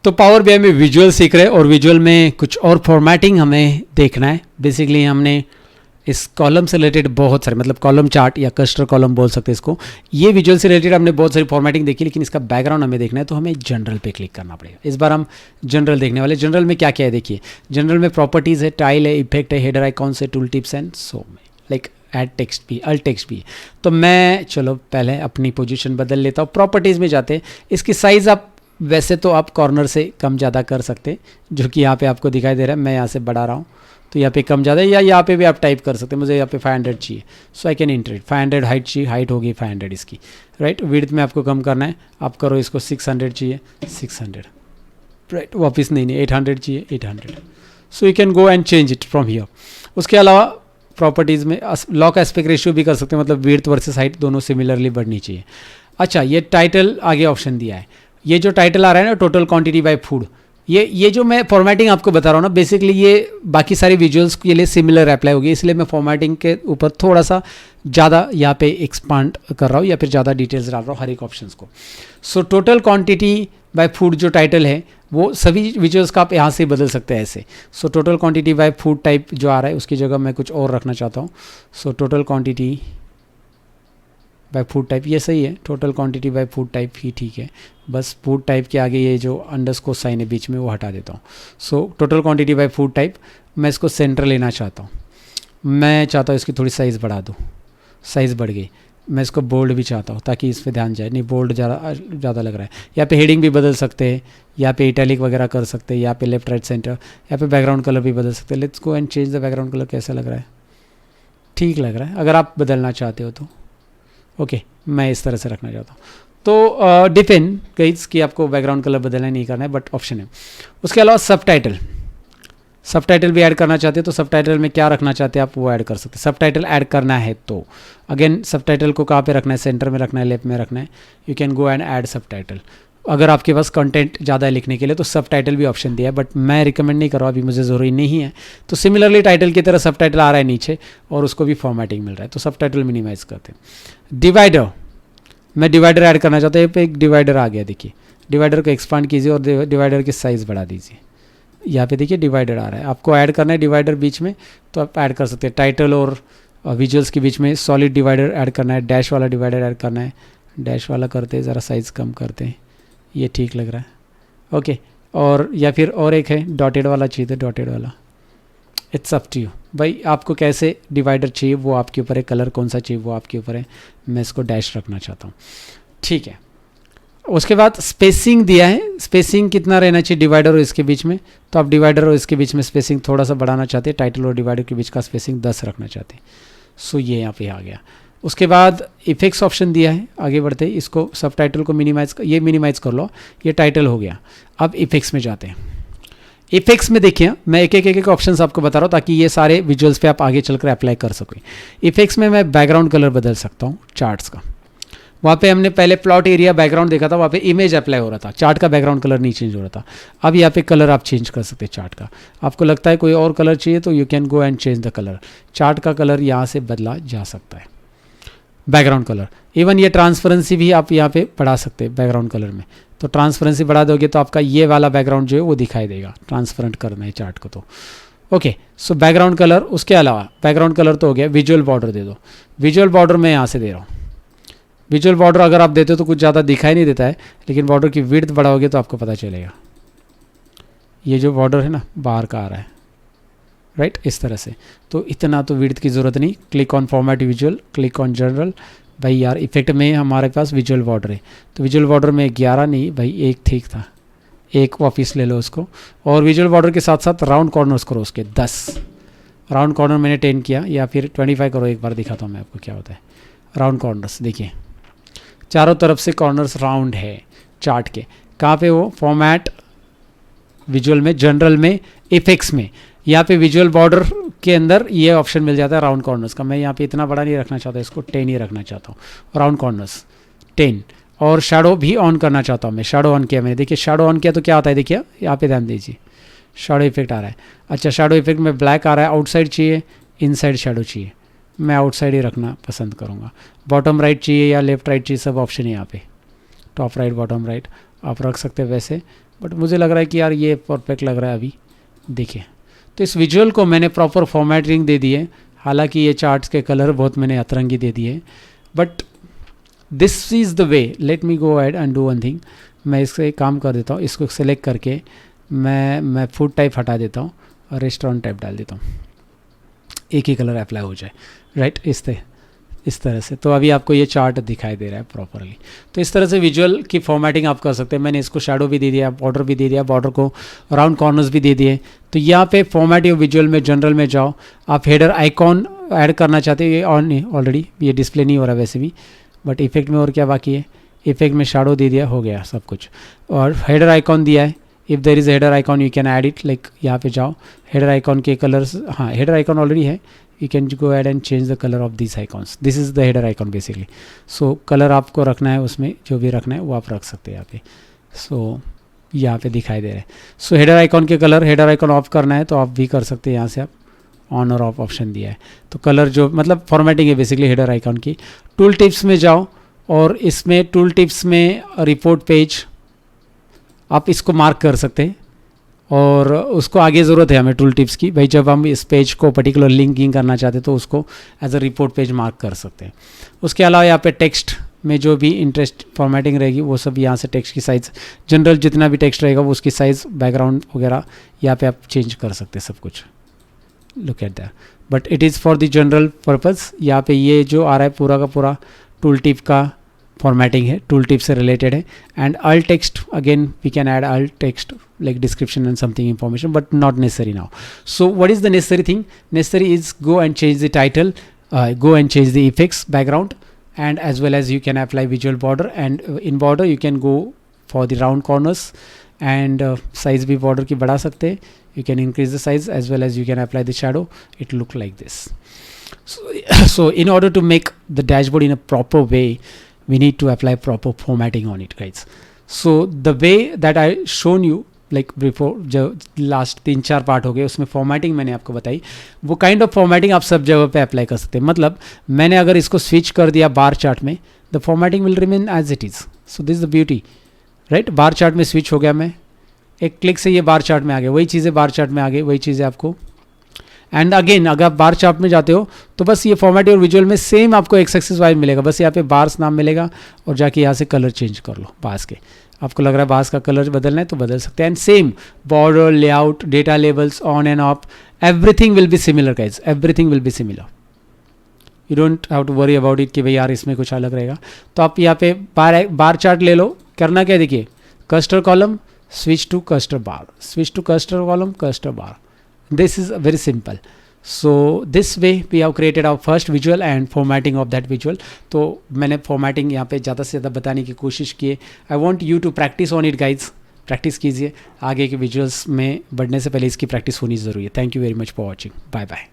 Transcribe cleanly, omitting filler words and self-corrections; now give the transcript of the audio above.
तो power BI में visual सीख रहे हैं और विजुअल में कुछ और फॉर्मेटिंग हमें देखना है। बेसिकली हमने इस कॉलम से रिलेटेड बहुत सारे, मतलब कॉलम चार्ट या कस्टर कॉलम बोल सकते हैं इसको, ये विजुअल से रिलेटेड हमने बहुत सारी फॉर्मेटिंग देखी, लेकिन इसका बैकग्राउंड हमें देखना है तो हमें जनरल पे क्लिक करना पड़ेगा। इस बार हम जनरल देखने वाले। जनरल में क्या क्या है देखिए, जनरल में प्रॉपर्टीज़ है, टाइल है, इफेक्ट है, हेडर आइकॉन्स है, tool tips and so like add text भी, अल्ट टेक्स्ट भी। तो मैं चलो पहले अपनी पोजीशन बदल लेता हूँ। प्रॉपर्टीज़ में जाते हैं। इसकी साइज़ आप वैसे तो आप कॉर्नर से कम ज़्यादा कर सकते हैं, जो कि यहाँ पे आपको दिखाई दे रहा है। मैं यहाँ से बढ़ा रहा हूँ तो यहाँ पे कम ज़्यादा, या यहाँ पे भी आप टाइप कर सकते हैं। मुझे यहाँ पे 500 चाहिए, so I can enter it. 500 height चाहिए, हाइट होगी 500 इसकी, राइट। विड्थ में आपको कम करना है, आप करो इसको 600 चाहिए, 600, राइट। वापस नहीं 800 चाहिए, 800। So you can go and change it from here. उसके अलावा प्रॉपर्टीज़ में लॉक एस्पेक्ट रेशियो भी कर सकते हैं, मतलब विड्थ वर्सेस हाइट दोनों सिमिलरली बढ़नी चाहिए। अच्छा, ये टाइटल आगे ऑप्शन दिया है। ये जो टाइटल आ रहा है ना, टोटल क्वांटिटी बाय फूड, ये जो मैं फॉर्मेटिंग आपको बता रहा हूँ ना, बेसिकली ये बाकी सारे विजुअल्स के लिए सिमिलर अप्लाई होगी, इसलिए मैं फॉर्मेटिंग के ऊपर थोड़ा सा ज़्यादा यहाँ पे एक्सपांड कर रहा हूँ या फिर ज़्यादा डिटेल्स डाल रहा हूँ हर एक ऑप्शंस को। So total quantity by food जो टाइटल है वो सभी विजुअल्स का आप यहाँ से बदल सकते हैं ऐसे। So total quantity by food type जो आ रहा है उसकी जगह मैं कुछ और रखना चाहता हूँ। So total quantity by food type, ये सही है। Total quantity by food type ही ठीक है, बस फूड टाइप के आगे ये जो अंडरस्कोर साइन है बीच में वो हटा देता हूँ। So total quantity by food type, मैं इसको सेंटर लेना चाहता हूँ। मैं चाहता हूँ इसकी थोड़ी साइज़ बढ़ा दूँ, साइज़ बढ़ गई। मैं इसको बोल्ड भी चाहता हूँ ताकि इस पर ध्यान जाए, नहीं बोल्ड ज़्यादा लग रहा है। यहाँ पे हेडिंग भी बदल सकते हैं, यहाँ पे इटैलिक वगैरह कर सकते हैं, यहाँ पे लेफ्ट राइट सेंटर, यहाँ पे बैकग्राउंड कलर भी बदल सकते हैं। Let's go and change the background colour. कैसा लग रहा है? ठीक लग रहा है, अगर आप बदलना चाहते हो तो। ओके, मैं इस तरह से रखना चाहता हूँ। तो डिपेंड गाइस कि आपको बैकग्राउंड कलर बदलना नहीं करना है, बट ऑप्शन है। उसके अलावा सब टाइटल भी ऐड करना चाहते हैं तो सब टाइटल में क्या रखना चाहते हैं आप वो ऐड कर सकते हैं। सब टाइटल ऐड करना है तो अगेन सब टाइटल को कहाँ पे रखना है, सेंटर में रखना है, लेफ्ट में रखना है। You can go and add सब टाइटल। अगर आपके पास कंटेंट ज़्यादा है लिखने के लिए तो सब टाइटल भी ऑप्शन दिया है, बट मैं रिकमेंड नहीं कर रहा हूँ, अभी मुझे ज़रूरी नहीं है। तो सिमिलरली टाइटल की तरह सब टाइटल आ रहा है नीचे और उसको भी फॉर्मेटिंग मिल रहा है, तो सब टाइटल मिनिमाइज़ करते हैं। डिवाइडर, मैं डिवाइडर ऐड करना चाहता हूँ। यहाँ पे एक डिवाइडर आ गया, देखिए डिवाइडर को एक्सपांड कीजिए और डिवाइडर की साइज़ बढ़ा दीजिए। यहाँ पे देखिए डिवाइडर आ रहा है, आपको ऐड करना है डिवाइडर बीच में तो आप ऐड कर सकते हैं। टाइटल और विजुअल्स के बीच में सॉलिड डिवाइडर ऐड करना है, डैश वाला डिवाइडर ऐड करना है। डैश वाला करते हैं, ज़रा साइज़ कम करते हैं, ये ठीक लग रहा है। ओके, और या फिर और एक है डॉटेड वाला चाहिए तो डॉटेड वाला। इट्स अप टू यू भाई, आपको कैसे डिवाइडर चाहिए वो आपके ऊपर है, कलर कौन सा चाहिए वो आपके ऊपर है। मैं इसको डैश रखना चाहता हूँ, ठीक है। उसके बाद स्पेसिंग दिया है, स्पेसिंग कितना रहना चाहिए डिवाइडर और इसके बीच में, तो आप डिवाइडर और इसके बीच में स्पेसिंग थोड़ा सा बढ़ाना चाहते हैं। टाइटल और डिवाइडर के बीच का स्पेसिंग 10 रखना चाहते हैं। सो ये यहाँ पे आ गया। उसके बाद इफेक्ट्स ऑप्शन दिया है, आगे बढ़ते हैं। इसको सब टाइटल को मिनिमाइज, ये मिनिमाइज कर लो, ये टाइटल हो गया। अब इफेक्ट्स में जाते हैं। इफेक्ट्स में देखिए मैं एक ऑप्शंस आपको बता रहा हूँ ताकि ये सारे विजुअल्स पे आप आगे चलकर अप्लाई कर सकें। इफेक्ट्स में मैं बैकग्राउंड कलर बदल सकता हूँ चार्ट्स का। वहाँ पे हमने पहले प्लॉट एरिया बैकग्राउंड देखा था, वहाँ पे इमेज अप्लाई हो रहा था, चार्ट का बैकग्राउंड कलर नहीं चेंज हो रहा था। अब यहाँ पे कलर आप चेंज कर सकते हैं चार्ट का। आपको लगता है कोई और कलर चाहिए तो you can go and change the colour. Chart का कलर यहाँ से बदला जा सकता है, बैकग्राउंड कलर। इवन ये ट्रांसपेरेंसी भी आप यहाँ पे बढ़ा सकते हैं बैकग्राउंड कलर में। तो ट्रांसपेरेंसी बढ़ा दोगे तो आपका ये वाला बैकग्राउंड जो है वो दिखाई देगा। ट्रांसपेरेंट करना है चार्ट को तो ओके। सो बैकग्राउंड कलर, उसके अलावा बैकग्राउंड कलर तो हो गया। विजुअल बॉर्डर दे दो। विजुअल बॉर्डर मैं यहाँ से दे रहा हूँ। विजुअल बॉर्डर अगर आप देते हो तो कुछ ज़्यादा दिखाई नहीं देता है, लेकिन बॉर्डर की विड्थ बढ़ाओगे तो आपको पता चलेगा। ये जो बॉर्डर है ना बाहर का आ रहा है, राइट, इस तरह से। तो इतना तो विड्थ की ज़रूरत नहीं। Click on format visual, click on general. भाई यार इफेक्ट में हमारे पास विजुअल बॉर्डर है, तो विजुअल बॉर्डर में 11 नहीं भाई 1 ठीक था, 1 वापस ले लो उसको। और विजुअल बॉर्डर के साथ साथ राउंड कॉर्नर्स करो उसके 10। राउंड कॉर्नर मैंने 10 किया, या फिर 25 करो। एक बार दिखाता हूँ मैं आपको क्या होता है। राउंड कॉर्नर्स देखिए, चारों तरफ से कॉर्नर्स राउंड है चार्ट के। कहाँ पे वो? फॉर्मेट विजुअल में, जनरल में, इफेक्ट्स में। यहाँ पे विजुअल बॉर्डर के अंदर ये ऑप्शन मिल जाता है राउंड कॉर्नर्स का। मैं यहाँ पे इतना बड़ा नहीं रखना चाहता, इसको 10 ही रखना चाहता हूँ। Round corners 10। और शैडो भी ऑन करना चाहता हूँ मैं। शैडो ऑन किया मैंने, देखिए शैडो ऑन किया तो क्या आता है, देखिए यहाँ पे ध्यान दीजिए, शैडो इफेक्ट आ रहा है। अच्छा, शैडो इफेक्ट में ब्लैक आ रहा है। आउटसाइड चाहिए, इनसाइड शैडो चाहिए, मैं आउटसाइड ही रखना पसंद करूँगा। बॉटम राइट चाहिए या लेफ्ट राइट चाहिए, सब ऑप्शन है यहाँ पे। टॉप राइट, बॉटम राइट आप रख सकते हैं वैसे, बट मुझे लग रहा है कि यार ये परफेक्ट लग रहा है अभी। देखिए, तो इस विजुअल को मैंने प्रॉपर फॉर्मेटिंग दे दी है। हालांकि ये चार्ट्स के कलर बहुत मैंने अतरंगी दे दिए, but this is the way. Let me go ahead and do one thing. मैं इससे एक काम कर देता हूँ, इसको सेलेक्ट करके मैं फूड टाइप हटा देता हूँ और रेस्टोरेंट टाइप डाल देता हूँ, एक ही कलर अप्लाई हो जाए, राइट। इस तरह से तो अभी आपको ये चार्ट दिखाई दे रहा है प्रॉपरली। तो इस तरह से विजुअल की फॉर्मेटिंग आप कर सकते हैं। मैंने इसको शैडो भी दे दिया, बॉर्डर भी दे दिया, बॉर्डर को राउंड कॉर्नर्स भी दे दिए। तो यहाँ पे फॉर्मेट योर विजुअल में जनरल में जाओ, आप हेडर आइकॉन ऐड करना चाहते हो, ये ऑन नहीं, ऑलरेडी ये डिस्प्ले नहीं हो रहा वैसे भी, बट इफेक्ट में और क्या बाकी है, इफेक्ट में शैडो दे दिया, हो गया सब कुछ। और हेडर आइकॉन दिया है, if there is header icon you can add it, like यहाँ पे जाओ, हेडर आइकॉन के कलर्स, हाँ हेडर आइकॉन ऑलरेडी है, you can go ahead and change the color of these icons. This is the header icon basically. So color आपको रखना है, उसमें जो भी रखना है वो आप रख सकते हैं यहाँ पे। So यहाँ पे दिखाई दे रहा है। So header icon के कलर, header icon ऑफ करना है तो आप भी कर सकते हैं, यहाँ से आप ऑन और ऑफ ऑप्शन दिया है। तो कलर जो मतलब फॉर्मेटिंग है बेसिकली हेडर आइकॉन की। टूल टिप्स में जाओ और इसमें टूल टिप्स में रिपोर्ट पेज आप इसको मार्क कर सकते हैं, और उसको आगे ज़रूरत है हमें टूल टिप्स की भाई। जब हम इस पेज को पर्टिकुलर लिंकिंग करना चाहते हैं तो उसको as a report page mark कर सकते हैं। उसके अलावा यहाँ पे टेक्स्ट में जो भी इंटरेस्ट फॉर्मेटिंग रहेगी वो सब यहाँ से टेक्स्ट की साइज़, जनरल जितना भी टेक्स्ट रहेगा वो उसकी साइज़, बैकग्राउंड वगैरह यहाँ पे आप चेंज कर सकते हैं सब कुछ। Look at that, but it is for the general purpose. यहाँ पे ये जो आ रहा है पूरा का पूरा टूल टिप का फॉर्मेटिंग है, टूल टिप से रिलेटेड है। And alt text, again we can add alt text like description and something information, but not necessary now. So what is the necessary thing? Necessary is go and change the title, go and change the effects background, and as well as you can apply visual border, and in border you can go for the round corners, and size भी border की बढ़ा सकते हैं, you can increase the size as well as you can apply the shadow, it look like this. So in order to make the dashboard in a proper way, we need to apply proper formatting on it, guys. So the way that I shown you like before, जो last 3-4 part हो गए उसमें formatting मैंने आपको बताई, वो kind of formatting आप सब जगह पे अप्लाई कर सकते हैं। मतलब मैंने अगर इसको स्विच कर दिया बार चार्ट में, the formatting will remain as it is. So this the beauty, right. Bar chart में स्विच हो गया, मैं एक क्लिक से ये बार चार्ट में आ गया, वही चीज़ें बार चार्ट में आ गई, वही चीज़ें आपको। एंड अगेन अगर आप बार चार्ट में जाते हो तो बस ये फॉर्मेट और विजुअल में सेम आपको एक सक्सेस वाइज मिलेगा, बस यहाँ पे बार्स नाम मिलेगा और जाके यहाँ से कलर चेंज कर लो बार्स के। आपको लग रहा है बार्स का कलर बदलना है तो बदल सकते हैं। And same border, layout, data labels, on and off, everything will be similar guys, everything will be similar. You don't have to worry about it कि भाई यार इसमें कुछ अलग रहेगा। तो आप यहाँ पे बार चार्ट ले लो, करना क्या देखिए, cluster column, switch to cluster bar, switch to cluster column, cluster bar. This is very simple. So this way we have created our first visual and formatting of that visual. तो मैंने formatting यहाँ पे ज़्यादा से ज़्यादा बताने की कोशिश की है। I want you to practice on it guys. Practice कीजिए, आगे के विजुअल्स में बढ़ने से पहले इसकी प्रैक्टिस होनी ज़रूरी है। Thank you very much for watching, bye bye.